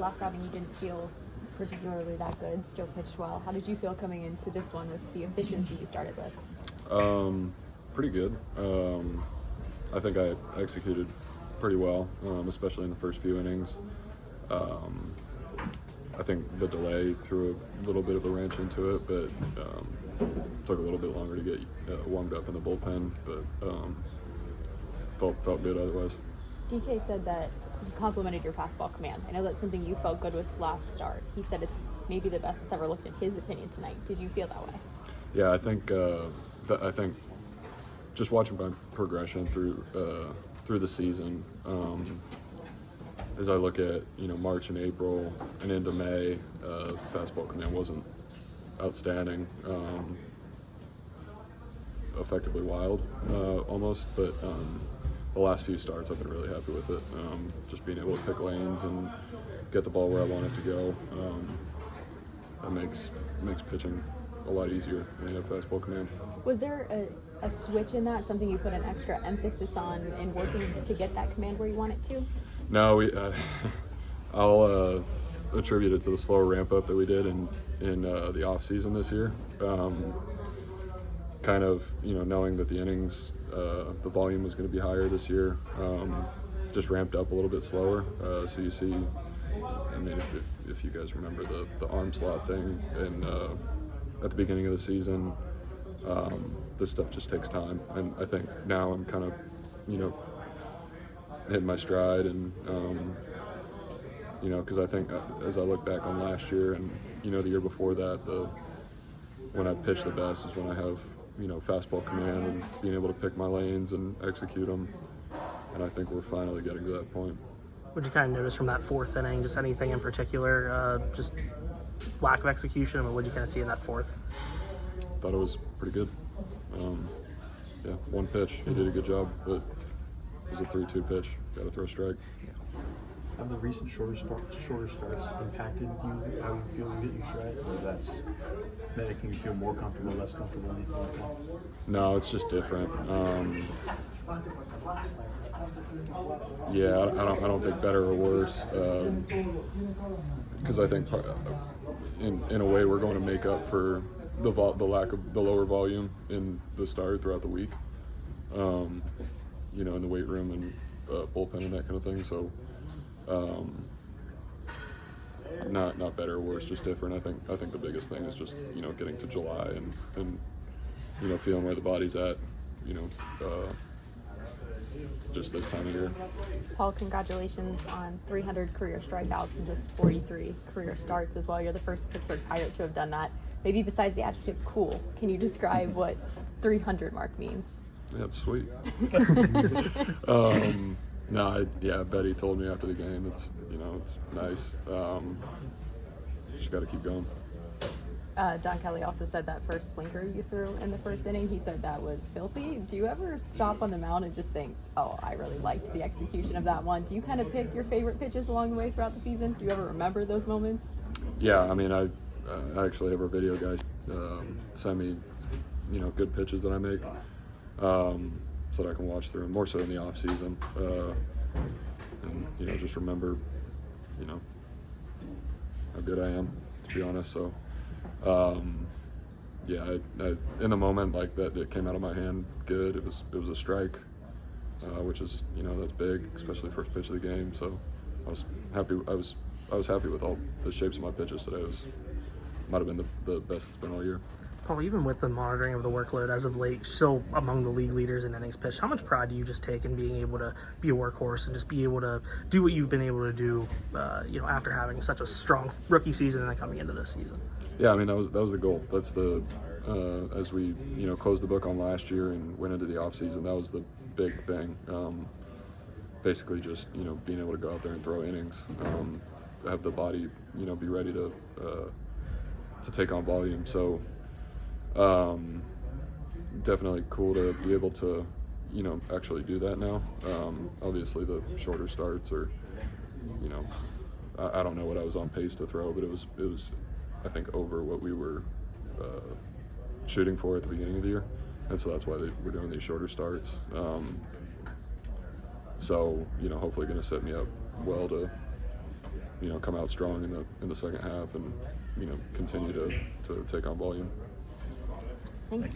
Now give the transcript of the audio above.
last outing you didn't feel particularly that good, still pitched well. How did you feel coming into this one with the efficiency you started with? Pretty good. I think I executed pretty well, especially in the first few innings. I think the delay threw a little bit of a wrench into it, but took a little bit longer to get warmed up in the bullpen, but felt good otherwise. DK said that he complimented your fastball command. I know that's something you felt good with last start. He said it's maybe the best it's ever looked in his opinion tonight. Did you feel that way? Yeah, I think just watching my progression through the season, as I look at March and April and into May, fastball command wasn't outstanding, effectively wild almost, but the last few starts I've been really happy with it. Just being able to pick lanes and get the ball where I want it to go, that makes pitching a lot easier when you have fastball command. Was there a switch in that, something you put an extra emphasis on in working to get that command where you want it to? No, I'll attribute it to the slower ramp up that we did in the off season this year. Kind of knowing that the innings, the volume was going to be higher this year, just ramped up a little bit slower. So you see, I mean, if you guys remember the arm slot thing and at the beginning of the season, this stuff just takes time, and I think now I'm kind of hitting my stride, and because I think as I look back on last year and the year before that, when I pitch the best is when I have fastball command and being able to pick my lanes and execute them, and I think we're finally getting to that point. What did you kind of notice from that fourth inning? Just anything in particular? Just lack of execution, or what did you kind of see in that fourth? Thought it was pretty good. Yeah, one pitch. He did a good job, but it was a 3-2 pitch. Got to throw a strike. Have the recent shorter starts impacted you, how you feel you hit your stride, or that's making you feel more comfortable, less comfortable, anything like that? No, it's just different. Yeah, I don't think better or worse, because I think in a way we're going to make up for the lack of the lower volume in the start throughout the week, in the weight room and bullpen and that kind of thing. So not better or worse, just different. I think the biggest thing is just getting to July and feeling where the body's at, just this time of year. Paul, congratulations on 300 career strikeouts and just 43 career starts as well. You're the first Pittsburgh Pirate to have done that. Maybe besides the adjective cool, can you describe what 300 mark means? Yeah, it's sweet. Betty told me after the game, it's nice. Just got to keep going. Don Kelly also said that first blinker you threw in the first inning, he said that was filthy. Do you ever stop on the mound and just think, oh, I really liked the execution of that one? Do you kind of pick your favorite pitches along the way throughout the season? Do you ever remember those moments? Yeah, I mean, I actually have a video guy send me, good pitches that I make, so that I can watch through them, more so in the off season, and just remember, how good I am, to be honest. So, I in the moment, like that, it came out of my hand good. It was a strike, which is that's big, especially first pitch of the game. So I was happy. I was happy with all the shapes of my pitches today. It might have been the best it's been all year. Paul, even with the monitoring of the workload as of late, still among the league leaders in innings pitched, how much pride do you just take in being able to be a workhorse and just be able to do what you've been able to do, after having such a strong rookie season and then coming into this season? Yeah, I mean, that was the goal. That's the as we closed the book on last year and went into the off season, that was the big thing. Basically, just being able to go out there and throw innings, have the body be ready to take on volume. So. Definitely cool to be able to, actually do that now. Obviously the shorter starts are, I don't know what I was on pace to throw, but it was I think over what we were shooting for at the beginning of the year. And so that's why we're doing these shorter starts. So, hopefully going to set me up well to come out strong in the second half and continue to take on volume. Thanks.